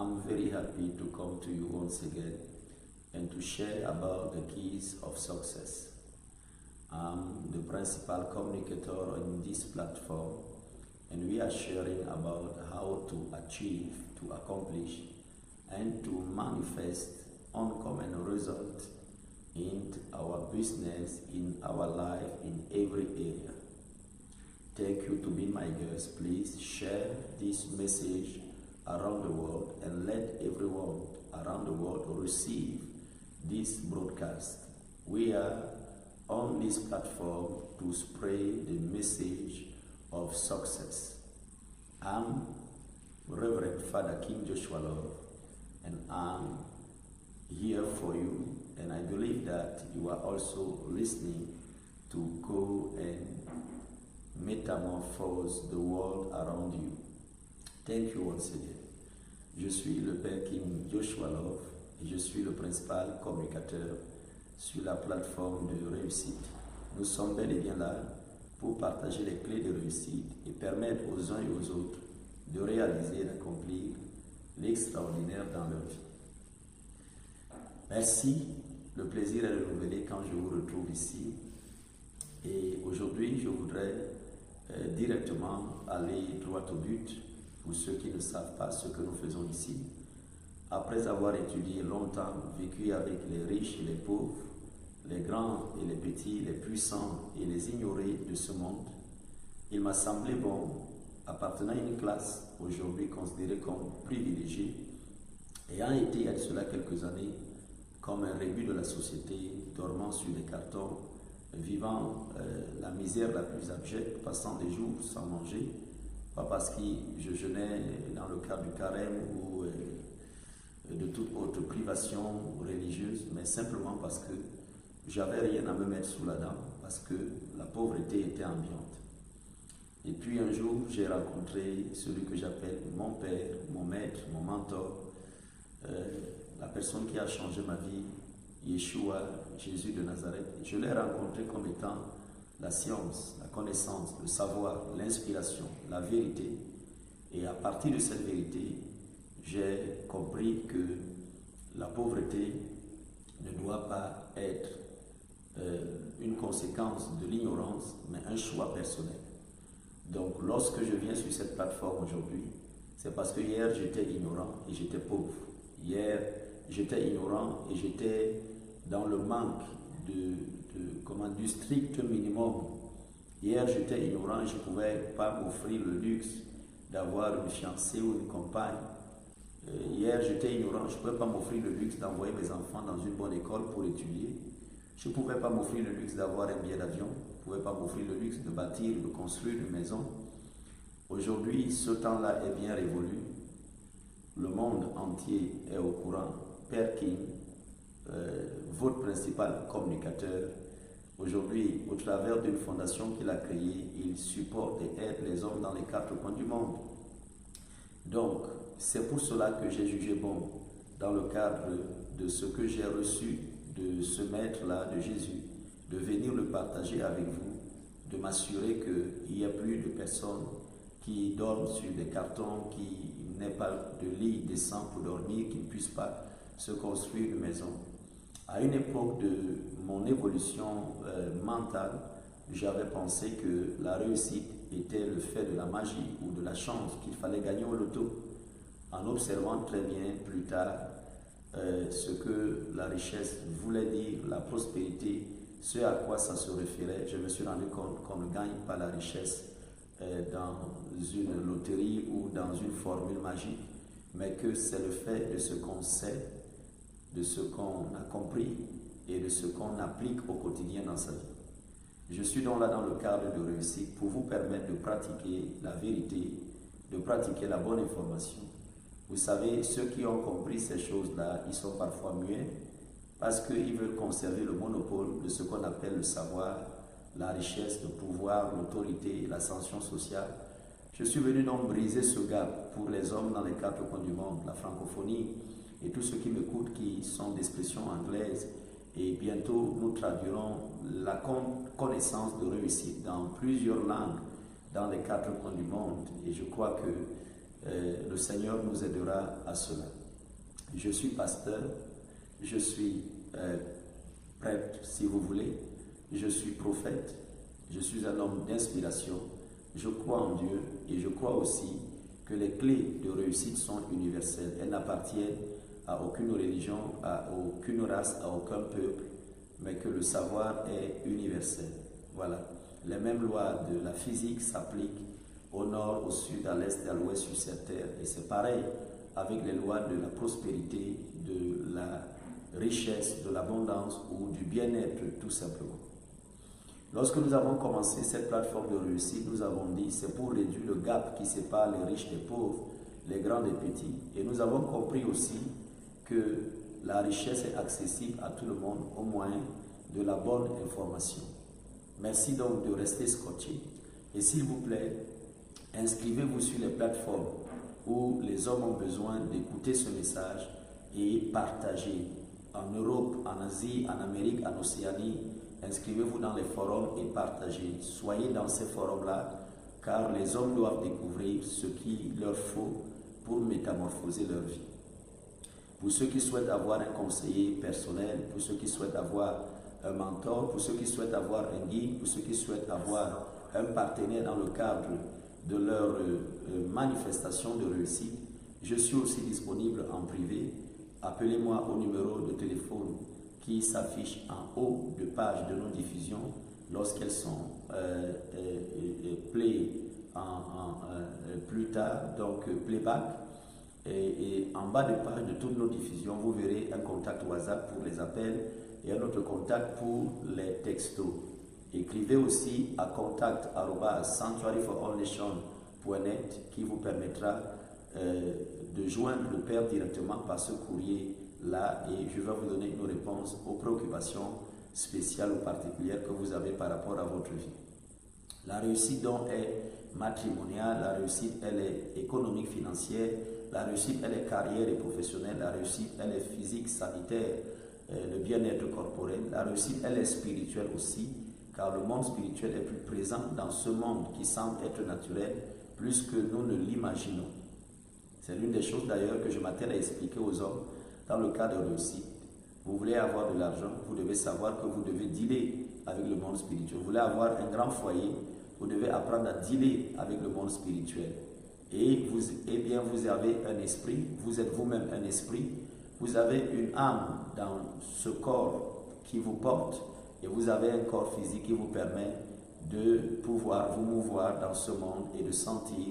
I'm very happy to come to you once again and to share about the keys of success. I'm the principal communicator on this platform, and we are sharing about how to achieve, to accomplish, and to manifest uncommon results in our business, in our life, in every area. Thank you to be my guest. Please share this message around the world and let everyone around the world receive this broadcast. We are on this platform to spread the message of success. I'm Reverend Father King Joshua Love, and I'm here for you, and I believe that you are also listening to go and métamorphose the world around you. Thank you once again. Je suis le Père King Joshua Love et je suis le principal communicateur sur la plateforme de réussite. Nous sommes bel et bien là pour partager les clés de réussite et permettre aux uns et aux autres de réaliser et d'accomplir l'extraordinaire dans leur vie. Merci, le plaisir est renouvelé quand je vous retrouve ici. Et aujourd'hui, je voudrais directement aller droit au but pour ceux qui ne savent pas ce que nous faisons ici. Après avoir étudié longtemps, vécu avec les riches et les pauvres, les grands et les petits, les puissants et les ignorés de ce monde, il m'a semblé bon, appartenant à une classe aujourd'hui considérée comme privilégiée, ayant été il y a de cela quelques années comme un rébut de la société, dormant sur des cartons, vivant la misère la plus abjecte, passant des jours sans manger, pas parce que je jeûnais dans le cadre du carême ou de toute autre privation religieuse, mais simplement parce que j'avais rien à me mettre sous la dent, parce que la pauvreté était ambiante. Et puis un jour, j'ai rencontré celui que j'appelle mon père, mon maître, mon mentor, la personne qui a changé ma vie, Yeshua, Jésus de Nazareth. Je l'ai rencontré comme étant la science, la connaissance, le savoir, l'inspiration, la vérité. Et à partir de cette vérité, j'ai compris que la pauvreté ne doit pas être une conséquence de l'ignorance, mais un choix personnel. Donc lorsque je viens sur cette plateforme aujourd'hui, c'est parce que hier j'étais ignorant et j'étais pauvre. Hier j'étais ignorant et j'étais dans le manque du strict minimum. Hier j'étais ignorant et je ne pouvais pas m'offrir le luxe d'avoir une fiancée ou une compagne. Hier j'étais ignorant, je ne pouvais pas m'offrir le luxe d'envoyer mes enfants dans une bonne école pour étudier. Je ne pouvais pas m'offrir le luxe d'avoir un billet d'avion. Je ne pouvais pas m'offrir le luxe de bâtir, de construire une maison. Aujourd'hui, ce temps-là est bien révolu. Le monde entier est au courant. Père King, votre principal communicateur, aujourd'hui, au travers d'une fondation qu'il a créée, il supporte et aide les hommes dans les 4 coins du monde. Donc, c'est pour cela que j'ai jugé bon, dans le cadre de ce que j'ai reçu de ce maître-là, de Jésus, de venir le partager avec vous, de m'assurer qu'il n'y a plus de personnes qui dorment sur des cartons, qui n'aient pas de lit décent pour dormir, qui ne puissent pas se construire une maison. À une époque de mon évolution mentale, j'avais pensé que la réussite était le fait de la magie ou de la chance, qu'il fallait gagner au loto. En observant très bien plus tard ce que la richesse voulait dire, la prospérité, ce à quoi ça se référait, je me suis rendu compte qu'on ne gagne pas la richesse dans une loterie ou dans une formule magique, mais que c'est le fait de ce qu'on sait, de ce qu'on a compris et de ce qu'on applique au quotidien dans sa vie. Je suis donc là dans le cadre de réussite pour vous permettre de pratiquer la vérité, de pratiquer la bonne information. Vous savez, ceux qui ont compris ces choses-là, ils sont parfois muets parce qu'ils veulent conserver le monopole de ce qu'on appelle le savoir, la richesse, le pouvoir, l'autorité et l'ascension sociale. Je suis venu donc briser ce gap pour les hommes dans les 4 coins du monde, la francophonie et tous ceux qui m'écoutent qui sont d'expression anglaise. Et bientôt, nous traduirons la connaissance de réussite dans plusieurs langues dans les 4 coins du monde. Et je crois que le Seigneur nous aidera à cela. Je suis pasteur, je suis prêtre si vous voulez, je suis prophète, je suis un homme d'inspiration, je crois en Dieu et je crois aussi que les clés de réussite sont universelles. Elles n'appartiennent à aucune religion, à aucune race, à aucun peuple, mais que le savoir est universel. Voilà. Les mêmes lois de la physique s'appliquent au nord, au sud, à l'est et à l'ouest sur cette terre. Et c'est pareil avec les lois de la prospérité, de la richesse, de l'abondance ou du bien-être tout simplement. Lorsque nous avons commencé cette plateforme de réussite, nous avons dit c'est pour réduire le gap qui sépare les riches des pauvres, les grands des petits. Et nous avons compris aussi que la richesse est accessible à tout le monde au moyen de la bonne information. Merci donc de rester scotché. Et s'il vous plaît, inscrivez-vous sur les plateformes où les hommes ont besoin d'écouter ce message et partager. En Europe, en Asie, en Amérique, en Océanie, inscrivez-vous dans les forums et partagez. Soyez dans ces forums-là, car les hommes doivent découvrir ce qu'il leur faut pour métamorphoser leur vie. Pour ceux qui souhaitent avoir un conseiller personnel, pour ceux qui souhaitent avoir un mentor, pour ceux qui souhaitent avoir un guide, pour ceux qui souhaitent avoir un partenaire dans le cadre de leur manifestation de réussite, je suis aussi disponible en privé. Appelez-moi au numéro de téléphone qui s'affiche en haut de page de nos diffusions lorsqu'elles sont plus tard, donc playback. Et en bas de page de toutes nos diffusions, vous verrez un contact WhatsApp pour les appels et un autre contact pour les textos. Écrivez aussi à contact@sanctuaryforonation.net qui vous permettra de joindre le Père directement par ce courrier-là et je vais vous donner une réponse aux préoccupations spéciales ou particulières que vous avez par rapport à votre vie. La réussite donc est matrimoniale, la réussite elle est économique, financière, la réussite elle est carrière et professionnelle, la réussite elle est physique, sanitaire, le bien-être corporel, la réussite elle est spirituelle aussi, car le monde spirituel est plus présent dans ce monde qui semble être naturel plus que nous ne l'imaginons. C'est l'une des choses d'ailleurs que je m'attelle à expliquer aux hommes dans le cas de réussite. Vous voulez avoir de l'argent, vous devez savoir que vous devez dealer avec le monde spirituel. Vous voulez avoir un grand foyer, vous devez apprendre à dealer avec le monde spirituel. Et vous avez un esprit, vous êtes vous-même un esprit, vous avez une âme dans ce corps qui vous porte et vous avez un corps physique qui vous permet de pouvoir vous mouvoir dans ce monde et de sentir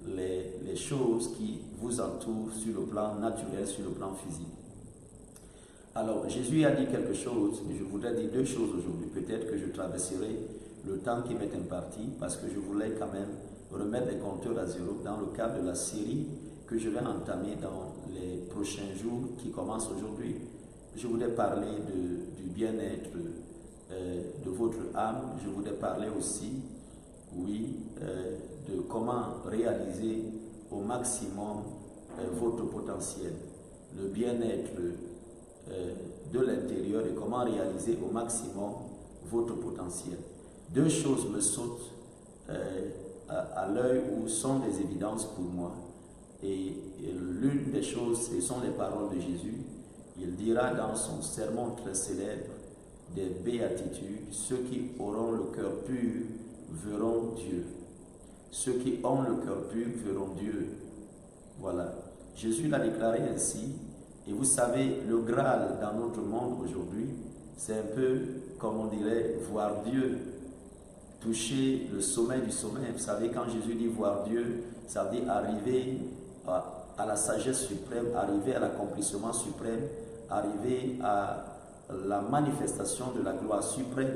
les choses qui vous entourent sur le plan naturel, sur le plan physique. Alors, Jésus a dit quelque chose, je voudrais dire deux choses aujourd'hui. Peut-être que je traverserai le temps qui m'est imparti parce que je voulais quand même remettre les compteurs à zéro dans le cadre de la série que je vais entamer dans les prochains jours qui commencent aujourd'hui. Je voudrais parler du bien-être de votre âme. Je voudrais parler aussi, de comment réaliser au maximum votre potentiel, le bien-être de l'intérieur et comment réaliser au maximum votre potentiel. Deux choses me sautent à l'œil ou sont des évidences pour moi. Et l'une des choses, ce sont les paroles de Jésus. Il dira dans son sermon très célèbre des béatitudes, ceux qui auront le cœur pur verront Dieu. Ceux qui ont le cœur pur verront Dieu. Voilà. Jésus l'a déclaré ainsi. Et vous savez, le Graal dans notre monde aujourd'hui, c'est un peu, comme on dirait, voir Dieu, toucher le sommet du sommet. Vous savez, quand Jésus dit voir Dieu, ça veut dire arriver à la sagesse suprême, arriver à l'accomplissement suprême, arriver à la manifestation de la gloire suprême.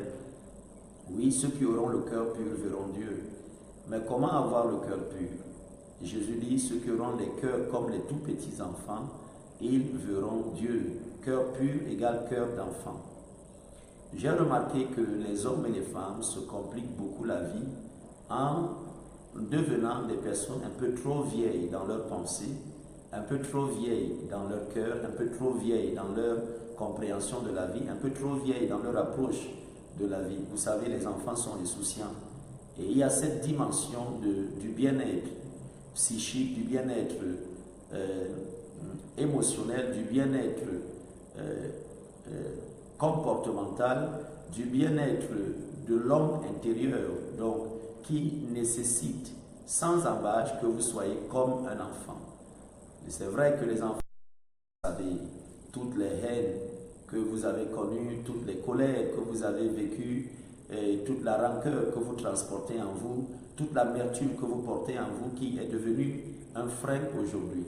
Oui, ceux qui auront le cœur pur verront Dieu. Mais comment avoir le cœur pur? Jésus dit, ceux qui auront les cœurs comme les tout petits enfants, ils verront Dieu. Cœur pur égale cœur d'enfant. J'ai remarqué que les hommes et les femmes se compliquent beaucoup la vie en devenant des personnes un peu trop vieilles dans leurs pensées, un peu trop vieilles dans leur cœur, un peu trop vieilles dans leur compréhension de la vie, un peu trop vieilles dans leur approche de la vie. Vous savez, les enfants sont insouciants. Et il y a cette dimension du bien-être psychique, du bien-être émotionnel, du bien-être comportemental, du bien-être de l'homme intérieur, donc qui nécessite sans embâche que vous soyez comme un enfant. C'est vrai que les enfants, vous savez, toutes les haines que vous avez connues, toutes les colères que vous avez vécues, et toute la rancœur que vous transportez en vous, toute l'amertume que vous portez en vous qui est devenue un frein aujourd'hui.